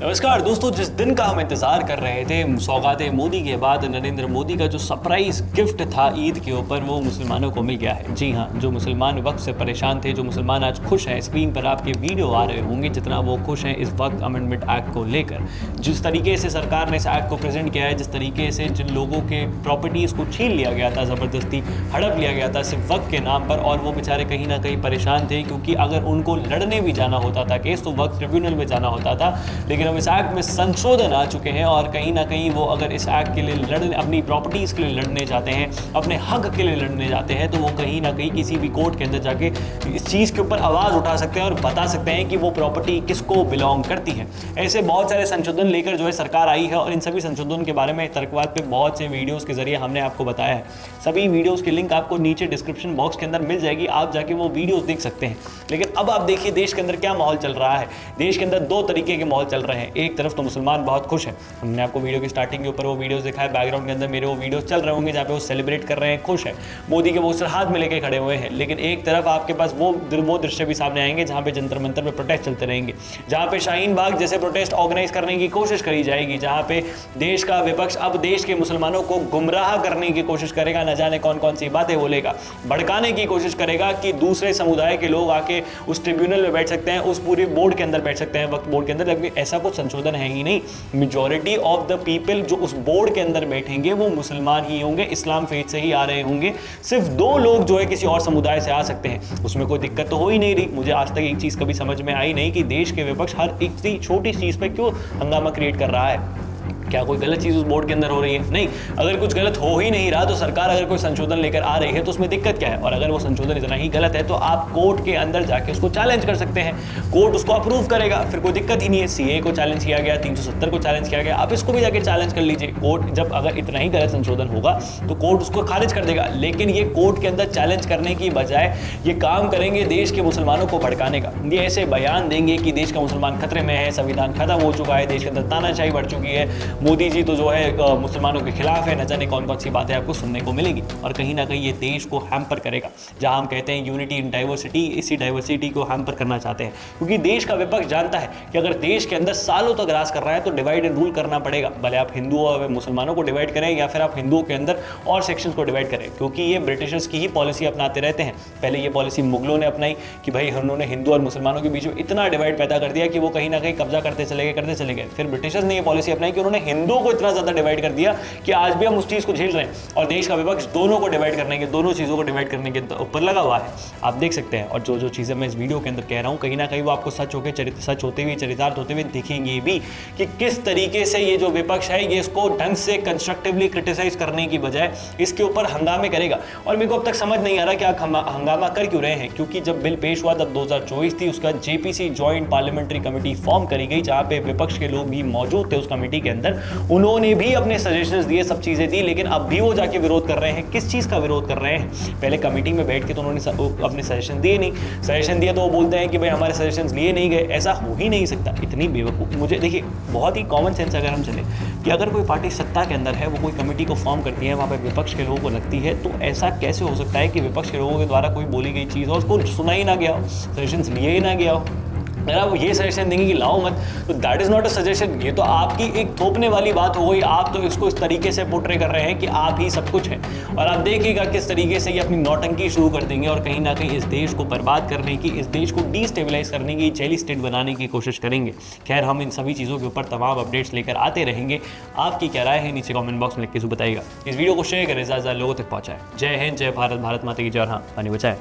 नमस्कार दोस्तों, जिस दिन का हम इंतज़ार कर रहे थे सौगात मोदी के बाद नरेंद्र मोदी का जो सरप्राइज गिफ्ट था ईद के ऊपर, वो मुसलमानों को मिल गया है। जी हाँ, जो मुसलमान वक्त से परेशान थे, जो मुसलमान आज खुश हैं, स्क्रीन पर आपके वीडियो आ रहे होंगे जितना वो खुश हैं इस वक्त अमेंडमेंट एक्ट को लेकर। जिस तरीके से सरकार ने इस एक्ट को प्रेजेंट किया है, जिस तरीके से जिन लोगों के प्रॉपर्टीज़ को छीन लिया गया था, ज़बरदस्ती हड़प लिया गया था सिर्फ वक्त के नाम पर, और वो बेचारे कहीं ना कहीं परेशान थे क्योंकि अगर उनको लड़ने भी जाना होता था केस तो वक्त ट्रिब्यूनल में जाना होता था। लेकिन अब इस एक्ट में संशोधन आ चुके हैं और कहीं ना कहीं वो अगर इस एक्ट के लिए लड़ने, अपनी प्रॉपर्टीज़ के लिए लड़ने जाते हैं, अपने हक के लिए लड़ने जाते हैं, तो वो कहीं ना कहीं किसी भी कोर्ट के अंदर जाके इस चीज़ के ऊपर आवाज़ उठा सकते हैं और बता सकते हैं कि वो प्रॉपर्टी किसको बिलोंग करती है। ऐसे बहुत सारे संशोधन लेकर जो है सरकार आई है और इन सभी संशोधन के बारे में तर्कवाद पे बहुत से वीडियोस के जरिए हमने आपको बताया है। सभी वीडियोस की लिंक आपको नीचे डिस्क्रिप्शन बॉक्स के अंदर मिल जाएगी, आप जाके वो वीडियोस देख सकते हैं। लेकिन अब आप देखिए देश के अंदर क्या माहौल चल रहा है। देश के अंदर दो तरीके के माहौल चल रहे हैं। एक तरफ तो मुसलमान बहुत खुश हैं, हमने आपको वीडियो की स्टार्टिंग के ऊपर वो वीडियोस दिखाए, बैकग्राउंड के अंदर मेरे वो वीडियोस चल रहे होंगे जहाँ पे वो सेलिब्रेट कर रहे हैं, खुश हैं, मोदी के पोस्टर हाथ में लेके खड़े हुए हैं। लेकिन एक तरफ आपके पास वो दृश्य भी सामने आएंगे जहाँ पे जंतर मंतर पे प्रोटेस्ट चलते रहेंगे, जहाँ पे शाहीन बाग जैसे प्रोटेस्ट ऑर्गेनाइज करने की कोशिश करी जाएगी, जहाँ पे देश का विपक्ष अब देश के मुसलमानों को गुमराह करने की कोशिश करेगा, न जाने कौन कौन सी बातें बोलेगा, भड़काने की कोशिश करेगा कि दूसरे समुदाय के लोग आके उस ट्रिब्यूनल में बैठ सकते हैं, उस पूरे बोर्ड के अंदर बैठ सकते हैं, वक्त बोर्ड के अंदर। लेकिन ऐसा कुछ संशोधन है ही नहीं। मेजॉरिटी ऑफ द पीपल जो उस बोर्ड के अंदर बैठेंगे वो मुसलमान ही होंगे, इस्लाम फेथ से ही आ रहे होंगे। सिर्फ 2 लोग जो है किसी और समुदाय से आ सकते हैं, उसमें कोई दिक्कत तो हो ही नहीं रही। मुझे आज तक एक चीज़ कभी समझ में आई नहीं कि देश के विपक्ष हर एक छोटी चीज़ पे क्यों हंगामा क्रिएट कर रहा है। क्या कोई गलत चीज़ उस बोर्ड के अंदर हो रही है? नहीं। अगर कुछ गलत हो ही नहीं रहा तो सरकार अगर कोई संशोधन लेकर आ रही है तो उसमें दिक्कत क्या है? और अगर वो संशोधन इतना ही गलत है तो आप कोर्ट के अंदर जाके उसको चैलेंज कर सकते हैं, कोर्ट उसको अप्रूव करेगा, फिर कोई दिक्कत ही नहीं है। सीए को चैलेंज किया गया, 370 को चैलेंज किया गया, आप इसको भी जाके चैलेंज कर लीजिए। कोर्ट जब अगर इतना ही गलत संशोधन होगा तो कोर्ट उसको खारिज कर देगा। लेकिन ये कोर्ट के अंदर चैलेंज करने की बजाय ये काम करेंगे देश के मुसलमानों को भड़काने का। ये ऐसे बयान देंगे कि देश का मुसलमान खतरे में है, संविधान खत्म हो चुका है, देश के अंदर तानाशाही बढ़ चुकी है, मोदी जी तो जो है मुसलमानों के खिलाफ है, न जाने कौन कौन सी बातें आपको सुनने को मिलेंगी। और कहीं ना कहीं ये देश को हैम्पर करेगा। जहां हम कहते हैं यूनिटी इन डाइवर्सिटी, इसी डाइवर्सिटी को हैम्पर करना चाहते हैं, क्योंकि देश का विपक्ष जानता है कि अगर देश के अंदर सालों तक राज कर रहा है तो डिवाइड एंड रूल करना पड़ेगा। भले आप हिंदुओं और मुसलमानों को डिवाइड करें या फिर आप हिंदुओं के अंदर और सेक्शंस को डिवाइड करें, क्योंकि ये ब्रिटिशर्स की ही पॉलिसी अपनाते रहते हैं। पहले ये पॉलिसी मुगलों ने अपनाई कि भाई उन्होंने हिंदू और मुसलमानों के बीच में इतना डिवाइड पैदा कर दिया कि वो कहीं ना कहीं कब्जा करते चले गए। फिर ब्रिटिशर्स ने ये पॉलिसी अपनाई कि उन्होंने हिंदुओं को इतना ज़्यादा डिवाइड कर दिया कि आज भी हम उस चीज़ को झेल रहे हैं। और देश का विपक्ष दोनों को डिवाइड करने के, दोनों चीज़ों को डिवाइड करने के ऊपर लगा हुआ है। आप देख सकते हैं। और जो चीज़ें मैं इस वीडियो के अंदर कह रहा हूँ, कहीं ना कहीं वो आपको सच होते हुए चरितार्थ होते हुए दिखेंगे भी कि किस तरीके से ये जो विपक्ष है ये इसको ढंग से कंस्ट्रक्टिवली क्रिटिसाइज करने की बजाय इसके ऊपर हंगामे करेगा। और मेरे को अब तक समझ नहीं आ रहा कि आप हंगामा कर क्यों रहे हैं, क्योंकि जब बिल पेश हुआ तब 2024 थी, उसका JPC joint parliamentary committee form करी गई, जहाँ पे विपक्ष के लोग भी मौजूद थे उस कमेटी के अंदर। उन्होंने भी अपने सजेशंस दिए, सब चीज़ें दी, लेकिन अब भी वो जाके विरोध कर रहे हैं। किस चीज़ का विरोध कर रहे हैं? पहले कमेटी में बैठ के तो उन्होंने अपने सजेशन दिए नहीं, सजेशन दिया तो वो बोलते हैं कि भाई हमारे सजेशंस लिए नहीं गए। ऐसा हो ही नहीं सकता। इतनी बेवकूफ़, मुझे देखिए बहुत ही कॉमन सेंस अगर हम चले कि अगर कोई पार्टी सत्ता के अंदर है, वो कोई कमेटी को फॉर्म करती है, वहाँ पर विपक्ष के लोगों को लगती है, तो ऐसा कैसे हो सकता है कि विपक्ष के लोगों के द्वारा कोई बोली गई चीज़ और उसको सुना ही ना गया हो, सजेशंस लिए ही ना गया हो। अगर आप ये सजेशन देंगे कि लाओ मत, तो that is not a suggestion. ये तो आपकी एक थोपने वाली बात हो गई। आप तो इसको इस तरीके से पोर्ट्रे कर रहे हैं कि आप ही सब कुछ हैं। और आप देखिएगा किस तरीके से ये अपनी नौटंकी शुरू कर देंगे और कहीं ना कहीं इस देश को बर्बाद करने की, इस देश को डिस्टेबलाइज करने की, जेली स्टेट बनाने की कोशिश करेंगे। खैर, हम इन सभी चीज़ों के ऊपर तमाम अपडेट्स लेकर आते रहेंगे। आपकी क्या राय है नीचे कॉमेंट बॉक्स में लिख के बताइएगा। इस वीडियो को शेयर करें, ज़्यादा लोगों तक पहुँचाएं। जय हिंद, जय भारत, भारत माता की जय। और हाँ, पानी बचाएं।